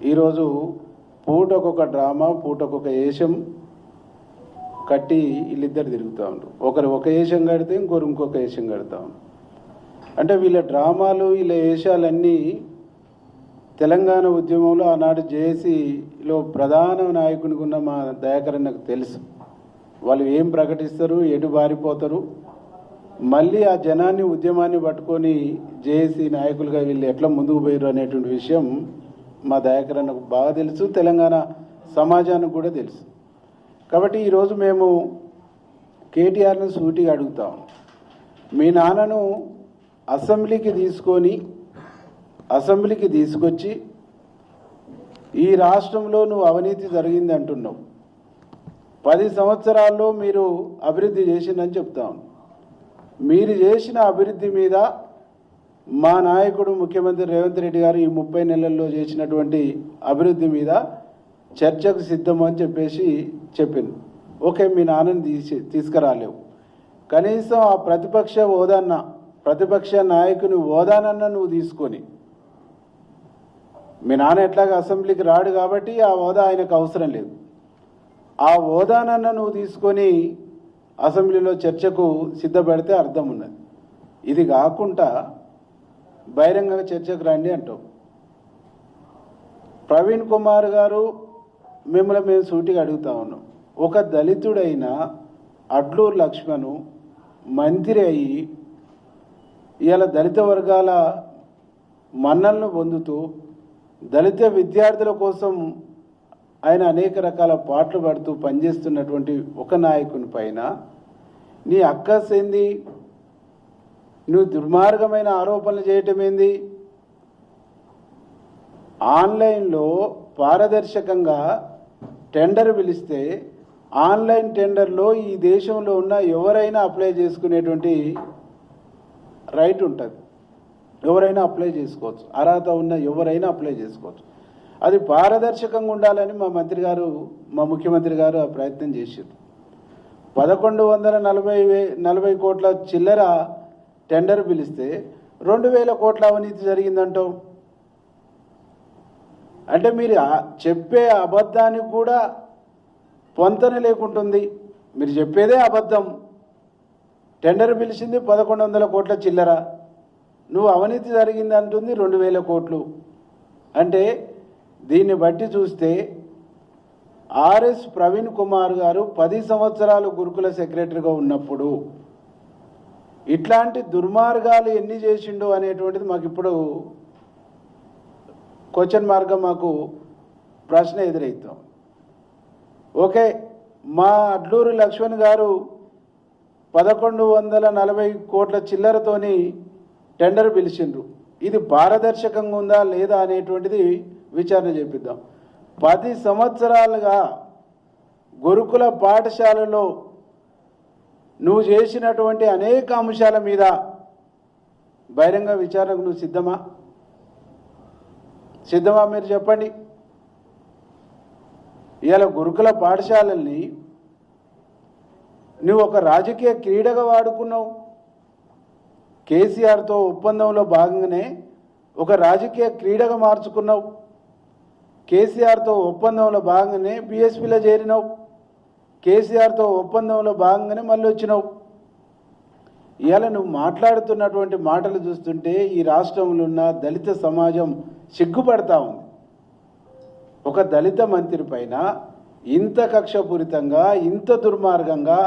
ఈరోజు పూటకొక డ్రామా, పూటకొక వేషం కట్టి వీళ్ళిద్దరు తిరుగుతూ ఉంటారు. ఒకరు ఒక వేషం కడితే ఇంకొక వేషం కడతా ఉంటారు. అంటే వీళ్ళ డ్రామాలు, వీళ్ళ వేషాలన్నీ తెలంగాణ ఉద్యమంలో ఆనాడు జేఏసీలో ప్రధాన నాయకునికి ఉన్న మా దయాకర్ అన్నకు తెలుసు. వాళ్ళు ఏం ప్రకటిస్తారు, ఎటు బారిపోతారు, మళ్ళీ ఆ జనాన్ని ఉద్యమాన్ని పట్టుకొని జేఏసీ నాయకులుగా వీళ్ళు ఎట్లా ముందుకు పోయారు అనేటువంటి విషయం మా దయాకర్ అన్నకు బాగా తెలుసు, తెలంగాణ సమాజానికి కూడా తెలుసు. కాబట్టి ఈరోజు మేము కేటీఆర్ను సూటిగా అడుగుతాం, మీ నాన్నను అసెంబ్లీకి తీసుకొచ్చి ఈ రాష్ట్రంలో నువ్వు అవినీతి జరిగింది అంటున్నావు, 10 సంవత్సరాల్లో మీరు అభివృద్ధి చేసిందని చెప్తాను. మీరు చేసిన అభివృద్ధి మీద మా నాయకుడు ముఖ్యమంత్రి రేవంత్ రెడ్డి గారు ఈ 30 నెలల్లో చేసినటువంటి అభివృద్ధి మీద చర్చకు సిద్ధమని చెప్పేసి చెప్పింది. ఓకే, మీ నాన్నని తీసుకురాలేవు, కనీసం ఆ ప్రతిపక్ష నాయకుని హోదానన్నా నువ్వు తీసుకొని, మీ నాన్న ఎట్లాగా అసెంబ్లీకి రాడు కాబట్టి ఆ హోదా ఆయనకు అవసరం లేదు, ఆ హోదానన్నా నువ్వు తీసుకొని అసెంబ్లీలో చర్చకు సిద్ధపడితే అర్థం ఉన్నది. ఇది కాకుండా బహిరంగ చర్చకు రండి అంటావు. ప్రవీణ్ కుమార్ గారు మిమ్మల్ని మేము సూటిగా అడుగుతా ఉన్నాం, ఒక దళితుడైన అడ్లూరు లక్ష్మణ్ మంత్రి అయ్యి ఇవాళ దళిత వర్గాల మన్నలను పొందుతూ దళిత విద్యార్థుల కోసం ఆయన అనేక రకాల పాటలు పాడుతూ పనిచేస్తున్నటువంటి ఒక నాయకుని పైన నీ అక్కసేంది, నువ్వు దుర్మార్గమైన ఆరోపణలు చేయటం ఏంది? ఆన్లైన్లో పారదర్శకంగా టెండర్ పిలిస్తే ఆన్లైన్ టెండర్లో ఈ దేశంలో ఉన్న ఎవరైనా అప్లై చేసుకునేటువంటి రైట్ ఉంటుంది, ఎవరైనా అప్లై చేసుకోవచ్చు, అర్హత ఉన్న ఎవరైనా అప్లై చేసుకోవచ్చు. అది పారదర్శకంగా ఉండాలని మా ముఖ్యమంత్రి గారు ఆ ప్రయత్నం చేశారు. 1140 కోట్ల చిల్లర టెండర్ పిలిస్తే 2000 కోట్ల అవినీతి జరిగిందంటావు. అంటే మీరు చెప్పే అబద్ధానికి కూడా పొంతన లేకుంటుంది. మీరు చెప్పేదే అబద్ధం. టెండర్ పిలిచింది 1100 కోట్ల చిల్లర, నువ్వు అవినీతి జరిగింది అంటుంది 2000 కోట్లు. అంటే దీన్ని బట్టి చూస్తే ఆర్ఎస్ ప్రవీణ్ కుమార్ గారు 10 సంవత్సరాలు గురుకుల సెక్రటరీగా ఉన్నప్పుడు ఇట్లాంటి దుర్మార్గాలు ఎన్ని చేసిండు అనేటువంటిది మాకు ఇప్పుడు క్వశ్చన్ మార్గం, మాకు ప్రశ్న ఎదురవుతాం. ఓకే, మా అడ్లూరు లక్ష్మణ్ గారు 1140 కోట్ల చిల్లరతోని టెండర్ పిలిచిండ్రు. ఇది పారదర్శకంగా ఉందా లేదా అనేటువంటిది విచారణ చేపిద్దాం. 10 సంవత్సరాలుగా గురుకుల పాఠశాలలో నువ్వు చేసినటువంటి అనేక అంశాల మీద బహిరంగ విచారణకు నువ్వు సిద్ధమా మీరు చెప్పండి. ఇవాళ గురుకుల పాఠశాలల్ని నువ్వు ఒక రాజకీయ క్రీడగా వాడుకున్నావు. కేసీఆర్తో ఒప్పందంలో భాగంగానే ఒక రాజకీయ క్రీడగా మార్చుకున్నావు. కేసీఆర్తో ఒప్పందంలో భాగంగానే బీఎస్పీలో చేరినావు. కేసీఆర్తో ఒప్పందంలో భాగంగానే మళ్ళీ వచ్చినావు. ఇవాళ నువ్వు మాట్లాడుతున్నటువంటి మాటలు చూస్తుంటే ఈ రాష్ట్రంలో ఉన్న దళిత సమాజం సిగ్గుపడతా ఉంది. ఒక దళిత మంత్రి పైన ఇంత కక్షపూరితంగా, ఇంత దుర్మార్గంగా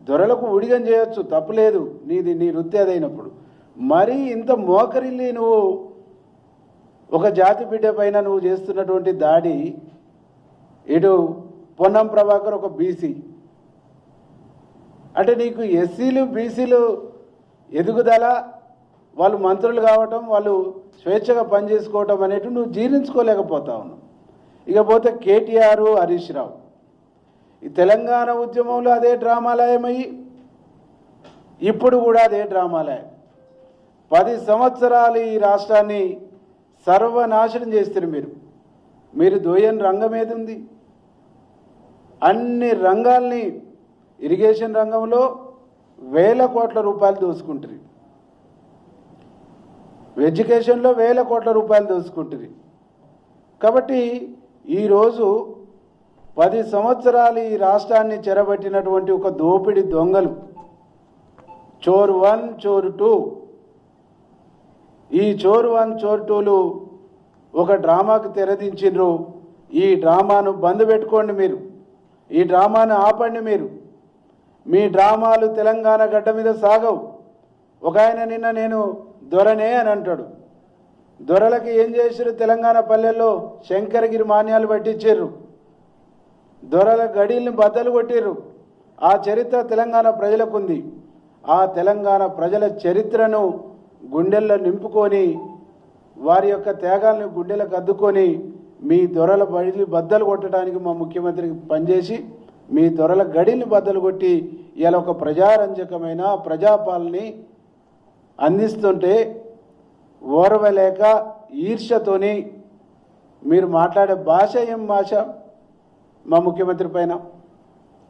దొరలకు ఉడిగం చేయొచ్చు, తప్పులేదు, నీ వృత్తి అదైనప్పుడు. మరీ ఇంత మోకరిల్లి నువ్వు ఒక జాతి బిడ్డ పైన నువ్వు చేస్తున్నటువంటి దాడి, ఇటు పొన్నం ప్రభాకర్ ఒక బీసీ, అంటే నీకు ఎస్సీలు బీసీలు ఎదుగుదల, వాళ్ళు మంత్రులు కావటం, వాళ్ళు స్వేచ్ఛగా పనిచేసుకోవటం అనేటివి నువ్వు జీర్ణించుకోలేకపోతా ఉన్నావు. ఇకపోతే కేటీఆర్, హరీష్ రావు ఈ తెలంగాణ ఉద్యమంలో అదే డ్రామాలయమయ్యి ఇప్పుడు కూడా అదే డ్రామాలయం. 10 సంవత్సరాలు ఈ రాష్ట్రాన్ని సర్వనాశనం చేస్తారు మీరు దోయని రంగం ఏది ఉంది? అన్ని రంగాల్ని, ఇరిగేషన్ రంగంలో వేల కోట్ల రూపాయలు దోసుకుంటారు, ఎడ్యుకేషన్లో వేల కోట్ల రూపాయలు దోసుకుంటుంది, కాబట్టి ఈరోజు 10 సంవత్సరాలు ఈ రాష్ట్రాన్ని చెరబట్టినటువంటి ఒక దోపిడి దొంగలు, చోర్ 1 చోర్ 2, ఈ చోర్ 1 చోర్ 2లు ఒక డ్రామాకు తెరదించిండ్రు. ఈ డ్రామాను బంద్ పెట్టుకోండి, మీరు ఈ డ్రామాను ఆపండి. మీరు మీ డ్రామాలు తెలంగాణ గడ్డ మీద సాగవు. ఒక ఆయన నిన్న నేను దొరనే అని అంటాడు. దొరలకి ఏం చేశారు? తెలంగాణ పల్లెల్లో శంకరగిరి మాన్యాలు పట్టించారు, దొరల గడీల్ని బద్దలు కొట్టిర్రు. ఆ చరిత్ర తెలంగాణ ప్రజలకు ఉంది. ఆ తెలంగాణ ప్రజల చరిత్రను గుండెల్లో నింపుకొని, వారి యొక్క త్యాగాలను గుండెలకు అద్దుకొని మీ దొరల బడిని బద్దలు కొట్టడానికి మా ముఖ్యమంత్రికి పనిచేసి మీ దొరల గడిని బద్దలు కొట్టి ఇలా ఒక ప్రజారంజకమైన ప్రజాపాలని అందిస్తుంటే ఓర్వలేక ఈర్ష్యతోని మీరు మాట్లాడే భాష ఏం భాష? మా ముఖ్యమంత్రి పైన,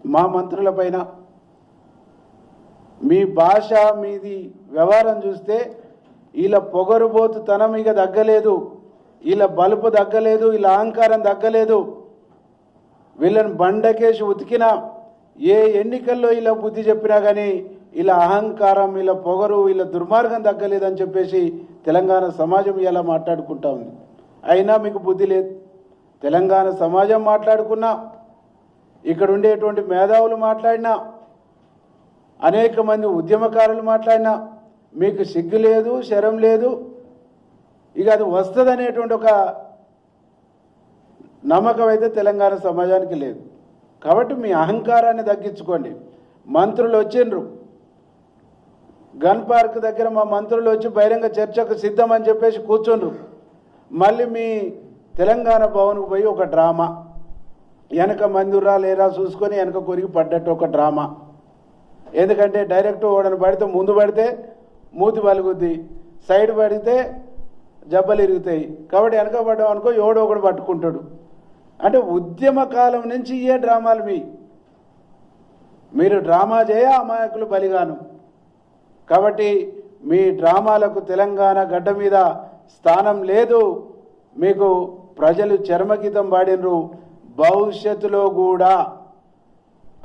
మా మంత్రుల పైన మీ భాష, మీది వ్యవహారం చూస్తే ఇలా పొగరుబోతుతనం ఇక తగ్గలేదు, ఇలా బలుపు తగ్గలేదు, ఇలా అహంకారం తగ్గలేదు. వీళ్ళని బండకేసి ఉతికినా, ఏ ఎన్నికల్లో ఇలా బుద్ధి చెప్పినా కానీ ఇలా అహంకారం, ఇలా పొగరు, ఇలా దుర్మార్గం తగ్గలేదని చెప్పేసి తెలంగాణ సమాజం ఇలా మాట్లాడుకుంటా ఉంది. అయినా మీకు బుద్ధి లేదు. తెలంగాణ సమాజం మాట్లాడుకున్నా, ఇక్కడ ఉండేటువంటి మేధావులు మాట్లాడినా, అనేక మంది ఉద్యమకారులు మాట్లాడినా మీకు సిగ్గు లేదు, శరం లేదు. ఇక అది వస్తుంది అనేటువంటి ఒక నమ్మకం అయితే తెలంగాణ సమాజానికి లేదు. కాబట్టి మీ అహంకారాన్ని తగ్గించుకోండి. మంత్రులు వచ్చిండ్రు, గన్ పార్క్ దగ్గర మా మంత్రులు వచ్చి బహిరంగ చర్చకు సిద్ధమని చెప్పేసి కూర్చుండ్రు. మళ్ళీ మీ తెలంగాణ భవన్కు పోయి ఒక డ్రామా, వెనక మందిరా లేరా చూసుకొని వెనక కొరికి పడ్డట్టు ఒక డ్రామా. ఎందుకంటే డైరెక్ట్ ఓడని పడితే ముందు పడితే మూతి పలుగుద్ది, సైడ్ పడితే జబ్బలు ఇరుగుతాయి. కాబట్టి వెనక పడ్డాం అనుకో ఎవడో ఒకడు పట్టుకుంటాడు. అంటే ఉద్యమ కాలం నుంచి ఏ డ్రామాలు మీరు డ్రామా చేయ అమాయకులు బలిగాను. కాబట్టి మీ డ్రామాలకు తెలంగాణ గడ్డ మీద స్థానం లేదు. మీకు ప్రజలు చర్మగీతం పాడినరు. భవిష్యత్తులో కూడా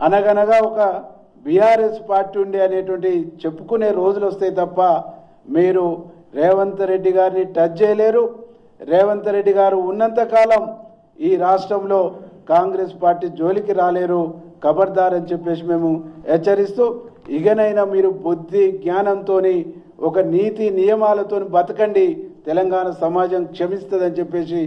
అనగనగా ఒక బీఆర్ఎస్ పార్టీ ఉండే అనేటువంటి చెప్పుకునే రోజులు వస్తాయి తప్ప మీరు రేవంత్ రెడ్డి గారిని టచ్ చేయలేరు. రేవంత్ రెడ్డి గారు ఉన్నంతకాలం ఈ రాష్ట్రంలో కాంగ్రెస్ పార్టీ జోలికి రాలేరు. ఖబర్దార్ అని చెప్పేసి మేము హెచ్చరిస్తూ, ఇకనైనా మీరు బుద్ధి జ్ఞానంతో ఒక నీతి నియమాలతో బతకండి. తెలంగాణ సమాజం క్షమిస్తుందని చెప్పేసి